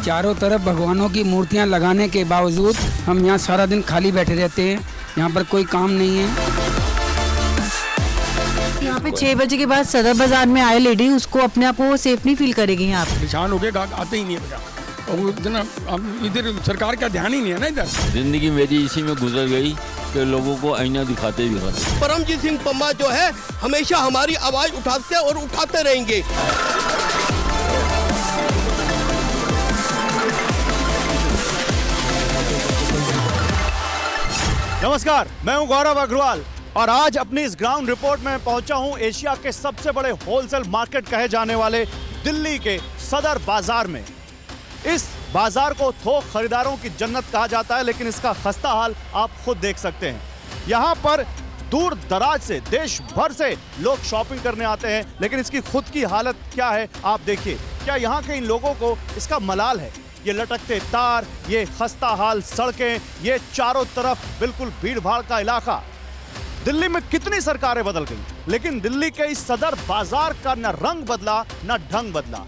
चारों तरफ भगवानों की मूर्तियां लगाने के बावजूद हम यहाँ सारा दिन खाली बैठे रहते हैं। यहाँ पर कोई काम नहीं है। यहाँ पे 6 बजे के बाद सदर बाजार में आए लेडी उसको अपने आप को सेफ नहीं फील करेगी। यहाँ पे परेशान हो गए, आते ही नहीं है बेटा। और इतना अब इधर सरकार का ध्यान ही नहीं है ना। इधर जिंदगी मेरी इसी में गुजर गई कि लोगों को आईना दिखाते। परमजीत सिंह पम्मा जो है हमेशा हमारी आवाज उठाते और उठाते रहेंगे। नमस्कार, मैं हूं गौरव अग्रवाल और आज अपनी इस ग्राउंड रिपोर्ट में पहुंचा हूं एशिया के सबसे बड़े होलसेल मार्केट कहे जाने वाले दिल्ली के सदर बाजार में। इस बाजार को थोक खरीदारों की जन्नत कहा जाता है, लेकिन इसका खस्ता हाल आप खुद देख सकते हैं। यहाँ पर दूर दराज से, देश भर से लोग शॉपिंग करने आते हैं, लेकिन इसकी खुद की हालत क्या है आप देखिए। क्या यहाँ के इन लोगों को इसका मलाल है? ये लटकते तार, ये खस्ता हाल सड़कें, ये चारों तरफ बिल्कुल भीड़ भाड़ का इलाका। दिल्ली में कितनी सरकारें बदल गई, लेकिन दिल्ली के इस सदर बाजार का न रंग बदला न ढंग बदला।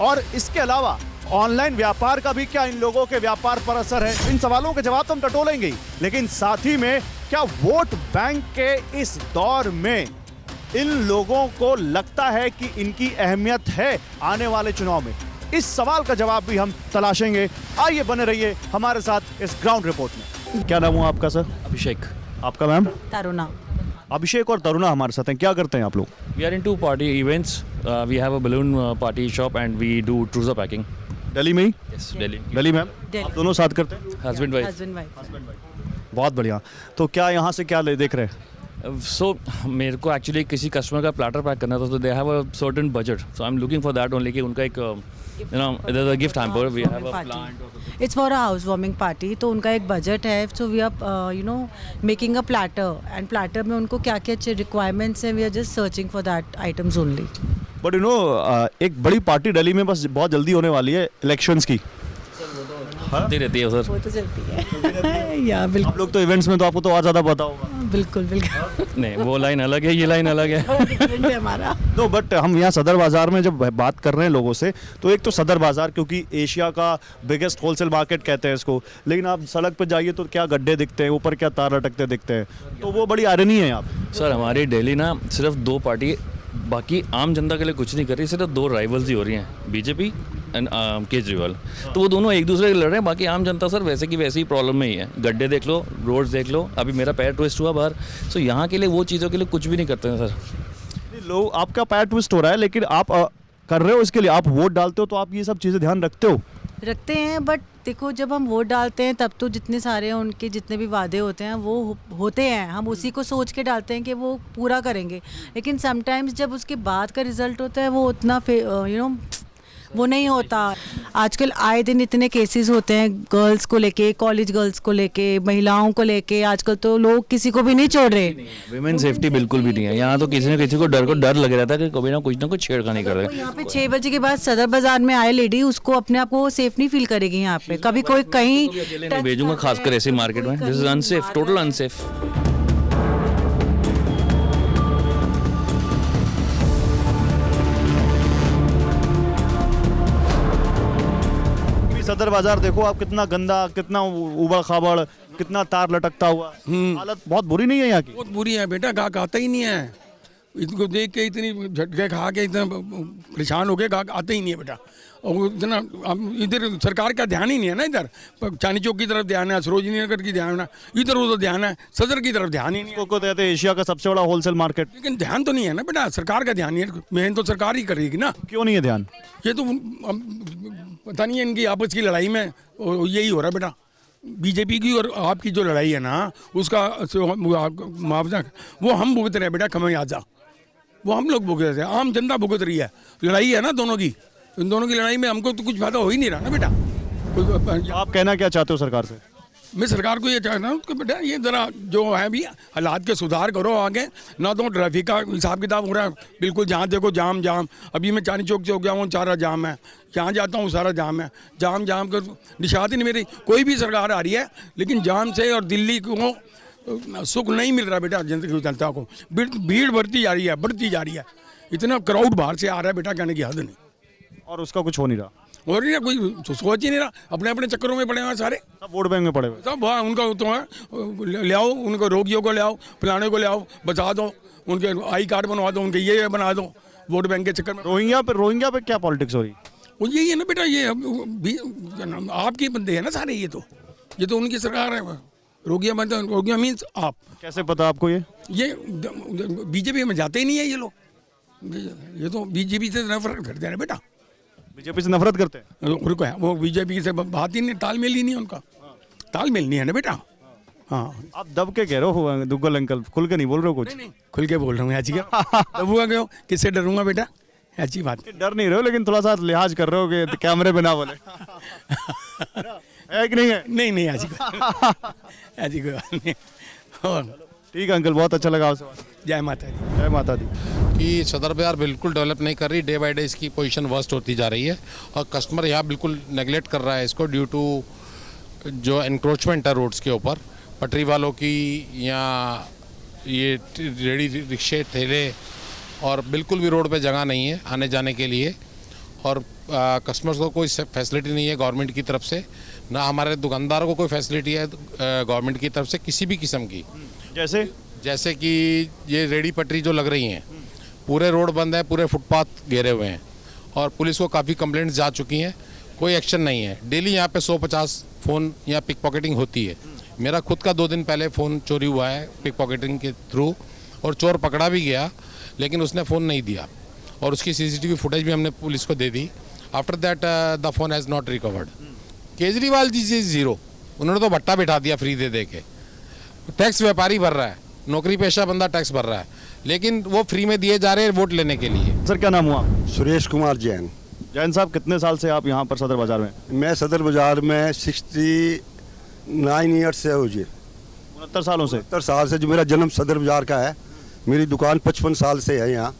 और इसके अलावा ऑनलाइन व्यापार का भी क्या इन लोगों के व्यापार पर असर है? इन सवालों के जवाब तो हम टटोलेंगे ही, लेकिन साथ ही में क्या वोट बैंक के इस दौर में इन लोगों को लगता है कि इनकी अहमियत है आने वाले चुनाव में? इस सवाल का जवाब भी हम तलाशेंगे। आइए बने रहिए हमारे साथ इस ग्राउंड रिपोर्ट में। क्या नाम हुआ आपका सर? अभिषेक। आपका मैम? तरुणा। अभिषेक और तरुणा हमारे साथ हैं। क्या करते हैं आप लोग? We are into party events. We have a balloon party shop and we do trouser packing. Delhi में ही? Yes, Delhi. Delhi ma'am? Delhi. आप दोनों साथ करते हैं? Husband wife. Husband wife. बहुत बढ़िया। तो क्या यहाँ से क्या देख रहे हैं? So मेरे को एक्चुअली किसी कस्टमर का प्लाटर पैक करना था, तो they have a certain budget, so I am looking for that only कि उनका एक there's a gift hamper, we have a plant. It's for a house warming party, तो उनका एक बजट है। So we are making a platter, and platter में उनको क्या क्या अच्छे रिक्वायरमेंट्स हैं, we are just searching for that items only. But एक बड़ी पार्टी दिल्ली में बस बहुत जल्दी होने वाली है, इलेक्शंस की। चलती रहती है सर। वो तो चलती है। या बिल्कुल। आप लोग तो इवेंट्स में, तो आपको तो और ज़्यादा पता होगा। बिल्कुल बिल्कुल। नहीं, वो लाइन अलग है, ये लाइन अलग है। डिफरेंट है हमारा। नो बट हम यहाँ सदर बाजार में जब बात कर रहे हैं लोगों से, तो एक तो सदर बाजार क्योंकि एशिया का बिगेस्ट होलसेल मार्केट कहते हैं इसको, लेकिन आप सड़क पर जाइए तो क्या गड्ढे दिखते हैं, ऊपर क्या तार लटकते दिखते हैं, तो वो बड़ी आयरनी है यहाँ पे। सर हमारी दिल्ली ना सिर्फ दो पार्टी, बाकी आम जनता के लिए कुछ नहीं कर रही, सिर्फ दो राइवल्स ही हो रही हैं, बीजेपी एंड केजरीवाल। तो वो दोनों एक दूसरे के लड़ रहे हैं, बाकी आम जनता सर वैसे की वैसी ही प्रॉब्लम में ही है। गड्ढे देख लो, रोड्स देख लो, अभी मेरा पैर ट्विस्ट हुआ बाहर। सो यहाँ के लिए वो चीज़ों के लिए कुछ भी नहीं करते हैं सर। लोग, आपका पैर ट्विस्ट हो रहा है, लेकिन आप कर रहे हो इसके लिए, आप वोट डालते हो, तो आप ये सब चीज़ें ध्यान रखते हैं। बट देखो, जब हम वोट डालते हैं तब तो जितने सारे उनके जितने भी वादे होते हैं वो होते हैं, हम उसी को सोच के डालते हैं कि वो पूरा करेंगे। लेकिन समटाइम्स जब उसके बाद का रिजल्ट होता है वो उतना वो नहीं होता। आजकल आए दिन इतने केसेस होते हैं गर्ल्स को लेके, कॉलेज गर्ल्स को लेके, महिलाओं को लेके। आजकल तो लोग किसी को भी नहीं छोड़ रहे। विमेन सेफ्टी बिल्कुल भी नहीं है यहाँ, तो किसी न किसी को डर लग रहा था कि कभी ना कुछ छेड़खानी कर रहे। यहाँ पे 6 बजे के बाद सदर बाजार में आए लेडी उसको अपने आप को सेफ नहीं फील करेगी। यहाँ पे कभी कोई कहीं नहीं भेजूंगा, खासकर ऐसी मार्केट में। This is unsafe, total unsafe. सदर बाजार देखो आप, कितना गंदा, कितना उबड़ खाबड़, कितना तार लटकता हुआ। हालत बहुत बुरी नहीं है यहाँ की? बहुत बुरी है बेटा, गाहक आता ही नहीं है। इनको देख के इतनी झटके खा के इतना परेशान हो गए, गाहक आते ही नहीं है बेटा। और इतना इधर सरकार का ध्यान ही नहीं है ना। इधर चांदनी चौक की तरफ ध्यान है, सरोजनी नगर की ध्यान है, इधर उधर ध्यान है, सदर की तरफ ध्यान ही नहीं है। को कहते हैं एशिया का सबसे बड़ा होलसेल मार्केट, लेकिन ध्यान तो नहीं है ना बेटा, सरकार का ध्यान नहीं है। मेहनत तो सरकार ही करेगी ना। क्यों नहीं है ध्यान? ये तो पता नहीं है, इनकी आपस की लड़ाई में यही हो रहा है बेटा। बीजेपी की और आपकी जो लड़ाई है ना, उसका मुआवजा वो हम भुगत रहे हैं बेटा, खमियाजा वो हम लोग भुगत रहे हैं, आम जनता भुगत रही है। लड़ाई है ना दोनों की, इन दोनों की लड़ाई में हमको तो कुछ फायदा हो ही नहीं रहा ना बेटा। आप कहना क्या चाहते हो सरकार से? मैं सरकार को ये चाहता हूँ कि बेटा ये ज़रा जो है भी हालात के सुधार करो आगे ना। तो ट्रैफिक का हिसाब किताब हो रहा है बिल्कुल, जहाँ देखो जाम जाम। अभी मैं चांदनी चौक से हो गया हूँ, सारा जाम है। यहाँ जाता हूँ सारा जाम है। जाम कर निशात ही नहीं मेरी। कोई भी सरकार आ रही है लेकिन जाम से और दिल्ली को सुख नहीं मिल रहा बेटा। जनता को भीड़ बढ़ती जा रही है। इतना क्राउड बाहर से आ रहा है बेटा, कहने की हद नहीं। और उसका कुछ हो नहीं रहा। और नहीं कोई सोच ही नहीं रहा, अपने अपने चक्करों में पड़े हुए हैं सारे, सब वोट बैंक में पड़े हुए। सब वहाँ उनका तो है, ले आओ उनको, रोगियों को ले आओ, फलाने को ले आओ, बचा दो, उनके आई कार्ड बनवा दो, उनके ये बना दो, वोट बैंक के चक्कर में। रोहिंग्या पे क्या पॉलिटिक्स हो रही? वो यही है ना बेटा, ये आपके बंदे हैं ना सारे, ये तो उनकी सरकार है। रोगिया मतलब रोगिया मीन्स आप। कैसे पता आपको ये? बीजेपी में जाते ही नहीं है ये लोग, ये तो बीजेपी से नफरत करते हैं बेटा, बीजेपी से नफरत करते हैं। उनको है वो बीजेपी से बात ही नहीं, तालमेल ही नहीं है उनका, तालमेल नहीं है ना बेटा। हाँ आप दब के कह रहे हो दुग्गल अंकल, खुल के नहीं बोल रहे हो कुछ? नहीं खुल के बोल रहा हूँ ऐसी क्या दबूंगा क्यों, किससे डरूंगा बेटा, ऐसी बात। डर नहीं रहे हो लेकिन थोड़ा सा लिहाज कर रहे हो कि कैमरे पे ना बोले है कि नहीं है? नहीं ऐसी कोई बात नहीं। और ठीक है अंकल, बहुत अच्छा लगा आपसे बात। जय माता दी। जय माता दी। कि सदर बाजार बिल्कुल डेवलप नहीं कर रही, डे बाय डे इसकी पोजीशन वर्स्ट होती जा रही है और कस्टमर यहाँ बिल्कुल नेगलेक्ट कर रहा है इसको, ड्यू टू जो एनक्रोचमेंट है रोड्स के ऊपर, पटरी वालों की या ये रेडी रिक्शे ठेले, और बिल्कुल भी रोड पे जगह नहीं है आने जाने के लिए, और कस्टमर्स को कोई फैसिलिटी नहीं है गवर्नमेंट की तरफ से, ना हमारे दुकानदारों को कोई फैसिलिटी है गवर्नमेंट की तरफ से किसी भी किस्म की। जैसे कि ये रेडी पटरी जो लग रही हैं, पूरे रोड बंद है, पूरे फुटपाथ घेरे हुए हैं, और पुलिस को काफ़ी कंप्लेंट्स जा चुकी हैं, कोई एक्शन नहीं है। डेली यहाँ पे 150 फ़ोन या पिक पॉकेटिंग होती है। मेरा खुद का 2 दिन पहले फ़ोन चोरी हुआ है पिक पॉकेटिंग के थ्रू, और चोर पकड़ा भी गया, लेकिन उसने फ़ोन नहीं दिया, और उसकी CCTV फुटेज भी हमने पुलिस को दे दी। After that the phone has not recovered. Kejriwal ji 0, उन्होंने तो भट्टा बिठा दिया फ्री दे के। टैक्स व्यापारी भर रहा है, नौकरी पेशा बंदा टैक्स भर रहा है, लेकिन वो फ्री में दिए जा रहे हैं वोट लेने के लिए। सर क्या नाम हुआ? सुरेश कुमार जैन। जैन साहब, कितने साल से आप यहाँ पर सदर बाजार में? मैं सदर बाजार में 69 ईयर्स से हो जी, 69 सालों से। 70 साल से, जो मेरा जन्म सदर बाजार का है। मेरी दुकान 55 साल से है यहाँ,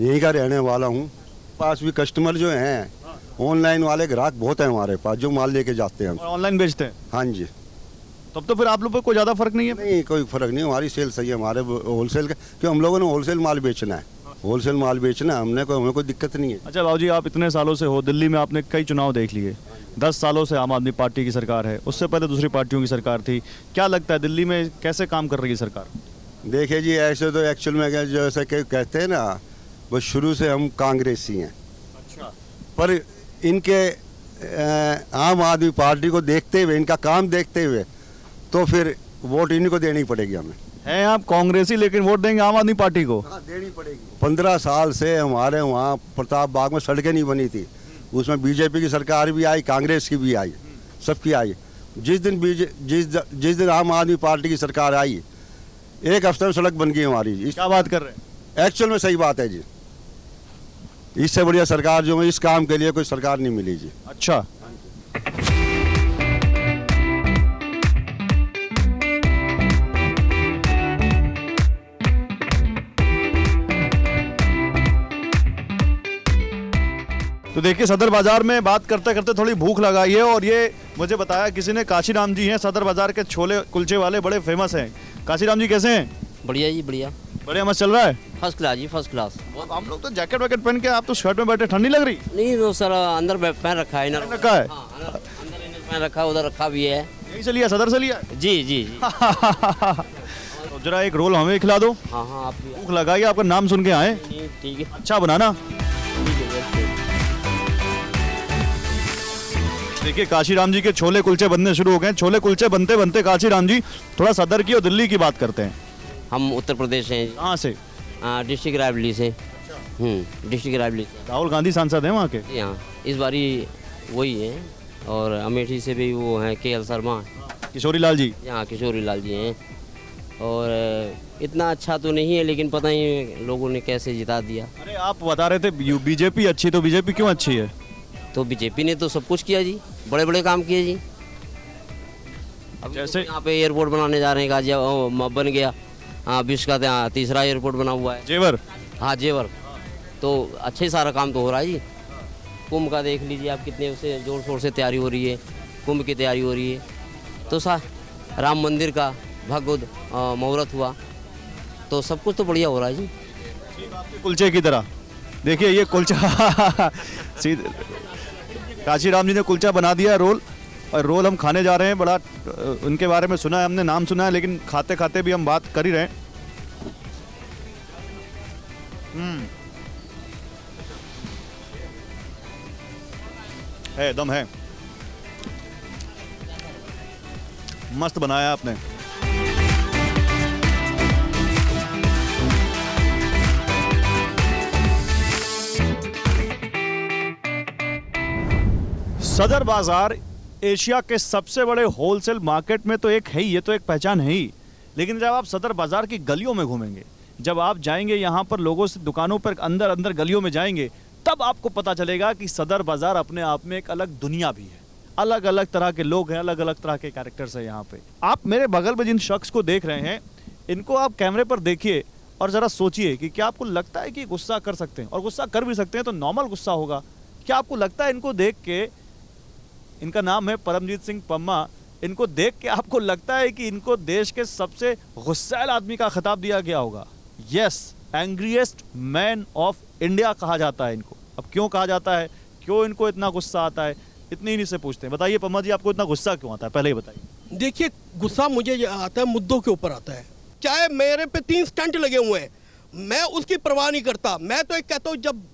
यहीं का रहने वाला हूँ। पास भी कस्टमर जो हैं, ऑनलाइन वाले ग्राहक बहुत हैं हमारे पास, जो माल लेके जाते हैं। ऑनलाइन बेचते हैं? हाँ जी। तब तो फिर आप लोग को कोई ज़्यादा फर्क नहीं है? नहीं, कोई फर्क नहीं, हमारी सेल सही है, हमारे होलसेल का, क्यों हम लोगों ने होलसेल माल बेचना है, होलसेल माल बेचना है, हमें कोई दिक्कत नहीं है। अच्छा बाबू जी, आप इतने सालों से हो दिल्ली में, आपने कई चुनाव देख लिए। 10 सालों से आम आदमी पार्टी की सरकार है, उससे पहले दूसरी पार्टियों की सरकार थी। क्या लगता है दिल्ली में कैसे काम कर रही है सरकार? देखिए जी, ऐसे तो एक्चुअल में जैसे कहते हैं ना, बस शुरू से हम कांग्रेसी हैं। अच्छा। पर इनके आम आदमी पार्टी को देखते हुए, इनका काम देखते हुए, तो फिर वोट इन्हीं को देनी पड़ेगी हमें। हैं आप कांग्रेसी लेकिन वोट देंगे आम आदमी पार्टी को? हाँ, देनी पड़ेगी। 15 साल से हमारे वहाँ प्रताप बाग में सड़कें नहीं बनी थी, उसमें बीजेपी की सरकार भी आई, कांग्रेस की भी आई, सबकी आई। जिस दिन आम आदमी पार्टी की सरकार आई, 1 हफ्ते में सड़क बन गई हमारी जी। क्या बात कर रहे हैं? एक्चुअल में सही बात है जी। इससे बढ़िया सरकार जो है, इस काम के लिए कोई सरकार नहीं मिली जी। अच्छा। तो देखिए, सदर बाजार में बात करते करते थोड़ी भूख लगाई है, और ये मुझे बताया किसी ने, काशीराम जी हैं सदर बाजार के छोले कुलचे वाले, बड़े फेमस हैं। काशीराम जी कैसे हैं? बढ़िया जी, बढ़िया, बढ़िया मस्त चल रहा है? फर्स्ट क्लास जी, फर्स्ट क्लास। आप लोग तो जैकेट वैकेट पहन के, आप तो शर्ट में बैठे, ठंड नहीं लग रही? नहीं तो सर, अंदर पहन रखा है, इनर रखा है? हाँ, अंदर इनर पहन रखा, उधर रखा भी है। यहीं से लिया, सदर से लिया? जी जी जी। तो जरा एक रोल हमें खिला दो। हाँ हाँ, आप भी। भूख लगाइए, आपका नाम सुन के आए। ठीक है, अच्छा बनाना। देखिए, काशीराम जी के छोले कुलचे बनने शुरू हो गए। छोले कुलचे बनते बनते काशीराम जी, थोड़ा सदर की और दिल्ली की बात करते हैं। हम उत्तर प्रदेश हैं। कहाँ से? डिस्ट्रिक्ट रायबरेली से। डिस्ट्रिक्ट रायबरेली से। राहुल गांधी सांसद हैं वहाँ के? यहाँ इस बारी वही हैं, और अमेठी से भी वो हैं KL शर्मा, किशोरी लाल जी। यहाँ किशोरी लाल जी हैं। और इतना अच्छा तो नहीं है, लेकिन पता ही लोगों ने कैसे जिता दिया। अरे आप बता रहे थे बीजेपी अच्छी, तो बीजेपी क्यों अच्छी है? तो बीजेपी ने तो सब कुछ किया जी, बड़े बड़े काम किए जी। अब जैसे यहाँ पे एयरपोर्ट बनाने जा रहे हैं, गाजिया बन गया। हाँ, विश्व का 3रा एयरपोर्ट बना हुआ है, जेवर। हाँ, जेवर। तो अच्छे सारा काम तो हो रहा है जी। कुंभ का देख लीजिए आप, कितने उसे जोर शोर से तैयारी हो रही है, कुंभ की तैयारी हो रही है। तो राम मंदिर का भगवत मुहूर्त हुआ, तो सब कुछ तो बढ़िया हो रहा है जी। कुलचे की तरह देखिए, ये कुलचा सीधे काशीराम जी ने कुलचा बना दिया रोल, और रोल हम खाने जा रहे हैं। बड़ा उनके बारे में सुना है हमने, नाम सुना है, लेकिन खाते खाते भी हम बात कर ही रहे हैं। है दम है, मस्त बनाया आपने। सदर बाजार एशिया के सबसे बड़े होलसेल मार्केट में तो एक है ही, ये तो एक पहचान है ही। लेकिन जब आप सदर बाजार की गलियों में घूमेंगे, जब आप जाएंगे यहाँ पर लोगों से दुकानों पर अंदर अंदर गलियों में जाएंगे, तब आपको पता चलेगा कि सदर बाजार अपने आप में एक अलग दुनिया भी है। अलग अलग तरह के लोग हैं, अलग अलग तरह के कैरेक्टर्स हैं यहाँ पे। आप मेरे बगल में जिन शख्स को देख रहे हैं, इनको आप कैमरे पर देखिए और ज़रा सोचिए कि क्या आपको लगता है कि गुस्सा कर सकते हैं, और गुस्सा कर भी सकते हैं तो नॉर्मल गुस्सा होगा। क्या आपको लगता है इनको देख के, इनका नाम है परमजीत सिंह पम्मा, इनको देख के आपको लगता है कि इनको देश के सबसे गुस्सैल आदमी का खिताब दिया गया होगा? यस, एंग्रीएस्ट मैन ऑफ इंडिया कहा जाता है इनको। अब क्यों कहा जाता है, क्यों इनको इतना गुस्सा आता है, इतनी ही से पूछते हैं। बताइए पम्मा जी, आपको इतना गुस्सा क्यों आता है, पहले ही बताइए। देखिए, गुस्सा मुझे आता है मुद्दों के ऊपर आता है। चाहे मेरे पे 3 स्टंट लगे हुए हैं, मैं उसकी परवाह नहीं करता। मैं तो एक कहता हूँ, जब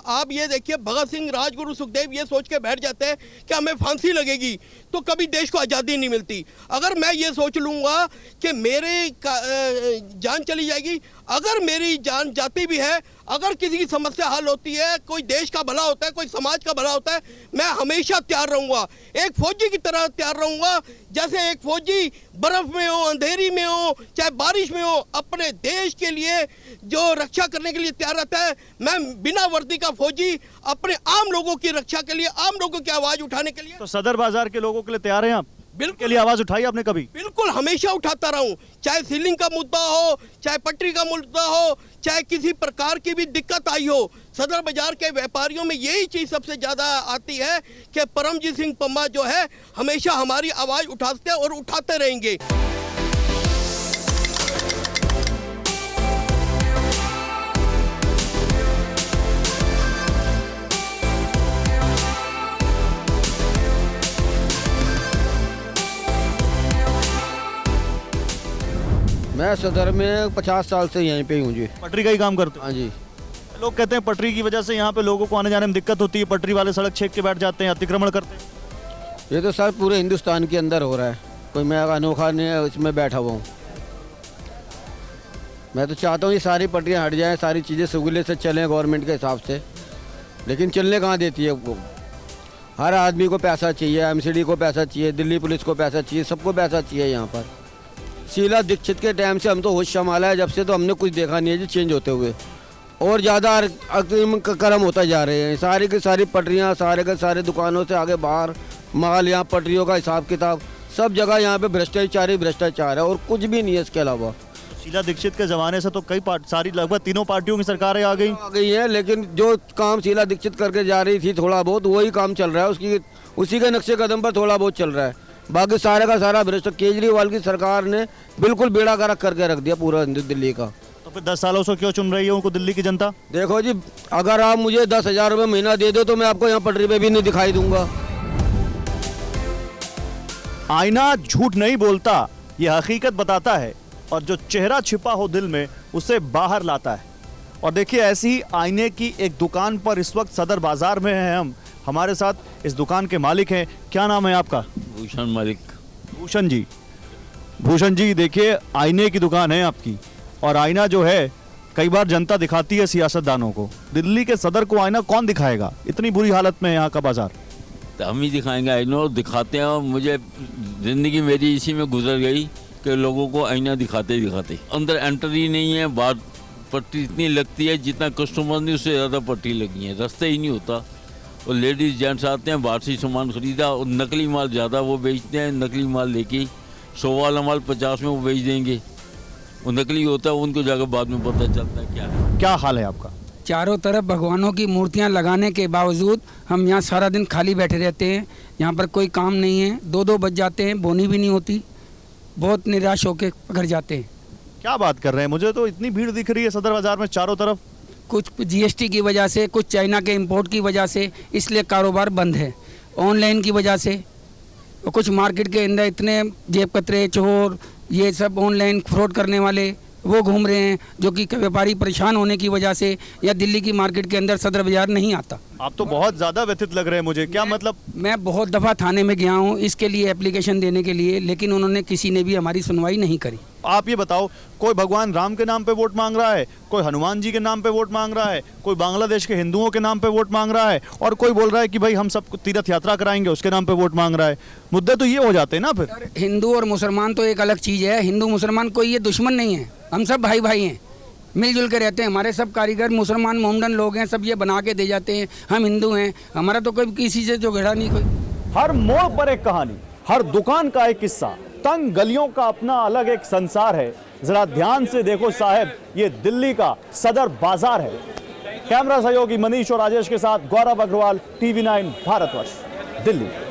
आप ये देखिए, भगत सिंह, राजगुरु, सुखदेव ये सोच के बैठ जाते हैं कि हमें फांसी लगेगी तो कभी देश को आज़ादी नहीं मिलती। अगर मैं ये सोच लूँगा कि मेरे जान चली जाएगी, अगर मेरी जान जाती भी है, अगर किसी की समस्या हल होती है, कोई देश का भला होता है, कोई समाज का भला होता है, मैं हमेशा तैयार रहूँगा। एक फौजी की तरह तैयार रहूँगा। जैसे एक फौजी बर्फ़ में हो, अंधेरी में हो, चाहे बारिश में हो, अपने देश के लिए जो रक्षा करने के लिए तैयार रहता है, मैं बिना वर्दी का फौजी अपने आम लोगों की रक्षा के लिए, आम लोगों की आवाज़ उठाने के लिए। तो सदर बाजार के लोगों के लिए तैयार हैं आप? बिल्कुल के लिए आवाज़ उठाई आपने कभी? बिल्कुल, हमेशा उठाता रहूं। चाहे सीलिंग का मुद्दा हो, चाहे पटरी का मुद्दा हो, चाहे किसी प्रकार की भी दिक्कत आई हो, सदर बाजार के व्यापारियों में यही चीज़ सबसे ज़्यादा आती है कि परमजीत सिंह पम्मा जो है हमेशा हमारी आवाज़ उठाते और उठाते रहेंगे। मैं सदर में 50 साल से यहीं पे ही हूँ जी। पटरी का ही काम करते हो? हाँ जी। लोग कहते हैं पटरी की वजह से यहाँ पे लोगों को आने जाने में दिक्कत होती है, पटरी वाले सड़क छेक के बैठ जाते हैं, अतिक्रमण करते हैं। ये तो सर पूरे हिंदुस्तान के अंदर हो रहा है, कोई मैं अनोखा नहीं इसमें बैठा हुआ हूँ। मैं तो चाहता हूँ ये सारी पटरियाँ हट जाएँ, सारी चीज़ें सुगले से चलें गवर्नमेंट के हिसाब से, लेकिन चलने कहाँ देती है वो। हर आदमी को पैसा चाहिए, MCD को पैसा चाहिए, दिल्ली पुलिस को पैसा चाहिए, सबको पैसा चाहिए यहाँ पर। शीला दीक्षित के टाइम से हम तो होश संभाला है, जब से तो हमने कुछ देखा नहीं है जी चेंज होते हुए, और ज़्यादा कर्म होता जा रहे हैं। सारी की सारी पटरियाँ, सारे के सारे दुकानों से आगे बाहर माल, यहाँ पटरियों का हिसाब किताब सब जगह यहाँ पे भ्रष्टाचार ही भ्रष्टाचार है और कुछ भी नहीं है इसके अलावा। शीला दीक्षित के ज़माने से तो कई सारी लगभग तीनों पार्टियों की सरकारें आ गई है, लेकिन जो काम शीला दीक्षित करके जा रही थी थोड़ा बहुत वही काम चल रहा है, उसकी उसी के नक्शे कदम पर थोड़ा बहुत चल रहा है। बाकी सारे का सारा भ्रष्ट केजरीवाल की सरकार ने बिल्कुल बेड़ा गर्क करके रख दिया पूरा दिल्ली का। तो फिर 10 सालों से क्यों चुन रही है उनको दिल्ली की जनता? देखो जी, अगर आप मुझे 10,000 रुपये महीना दे दो तो मैं आपको यहाँ पटरी पे भी नहीं दिखाई दूंगा। आईना झूठ नहीं बोलता, ये हकीकत बताता है, और जो चेहरा छिपा हो दिल में उसे बाहर लाता है। और देखिए, ऐसी ही आईने की एक दुकान पर इस वक्त सदर बाजार में हैं हम। हमारे साथ इस दुकान के मालिक हैं। क्या नाम है आपका? भूषण मलिक। भूषण जी, भूषण जी देखिए, आईने की दुकान है आपकी, और आईना जो है कई बार जनता दिखाती है सियासतदानों को। दिल्ली के सदर को आईना कौन दिखाएगा? इतनी बुरी हालत में है यहाँ का बाजार। तो हम ही दिखाएंगे, आईना दिखाते हैं। और मुझे ज़िंदगी मेरी इसी में गुजर गई कि लोगों को आईना दिखाते दिखाते अंदर एंट्री नहीं है। बाहर पट्टी इतनी लगती है, जितना कस्टमर नहीं उससे ज़्यादा पट्टी लगी है, रास्ते ही नहीं होता। और लेडीज़ जेंट्स आते हैं, बाहर से सामान खरीदा, और नकली माल ज़्यादा वो बेचते हैं। नकली माल लेके 100 वाला माल 50 में वो बेच देंगे, वो नकली होता है, उनको जाकर बाद में पता चलता है क्या है। क्या हाल है आपका? चारों तरफ भगवानों की मूर्तियां लगाने के बावजूद हम यहाँ सारा दिन खाली बैठे रहते हैं। यहाँ पर कोई काम नहीं है, 2-2 बज जाते हैं, बोनी भी नहीं होती, बहुत निराश होकर घर जाते हैं। क्या बात कर रहे हैं? मुझे तो इतनी भीड़ दिख रही है सदर बाजार में चारों तरफ। कुछ GST की वजह से, कुछ चाइना के इंपोर्ट की वजह से, इसलिए कारोबार बंद है। ऑनलाइन की वजह से। और कुछ मार्केट के अंदर इतने जेब कतरे, चोर, ये सब ऑनलाइन फ्रॉड करने वाले वो घूम रहे हैं, जो कि व्यापारी परेशान होने की वजह से या दिल्ली की मार्केट के अंदर सदर बाजार नहीं आता। आप तो बहुत ज़्यादा व्यथित लग रहे हैं मुझे, क्या मतलब? मैं बहुत दफ़ा थाने में गया हूँ इसके लिए, एप्लीकेशन देने के लिए, लेकिन उन्होंने किसी ने भी हमारी सुनवाई नहीं करी। आप ये बताओ, कोई भगवान राम के नाम पे वोट मांग रहा है, कोई हनुमान जी के नाम पे वोट मांग रहा है, कोई बांग्लादेश के हिंदुओं के नाम पे वोट मांग रहा है, और कोई बोल रहा है कि भाई हम सब तीर्थ यात्रा कराएंगे उसके नाम पे वोट मांग रहा है। मुद्दे तो ये हो जाते हैं ना फिर। हिंदू और मुसलमान तो एक अलग चीज़ है। हिंदू मुसलमान कोई ये दुश्मन नहीं है, हम सब भाई भाई हैं, मिलजुल के रहते हैं। हमारे सब कारीगर मुसलमान मोमडन लोग हैं, सब ये बना के दे जाते हैं। हम हिंदू हैं, हमारा तो कोई किसी से झगड़ा नहीं। कोई हर मोड़ पर एक कहानी, हर दुकान का एक किस्सा, तंग गलियों का अपना अलग एक संसार है। जरा ध्यान से देखो साहब, ये दिल्ली का सदर बाजार है। कैमरा सहयोगी मनीष और राजेश के साथ गौरव अग्रवाल, TV9 भारतवर्ष, दिल्ली।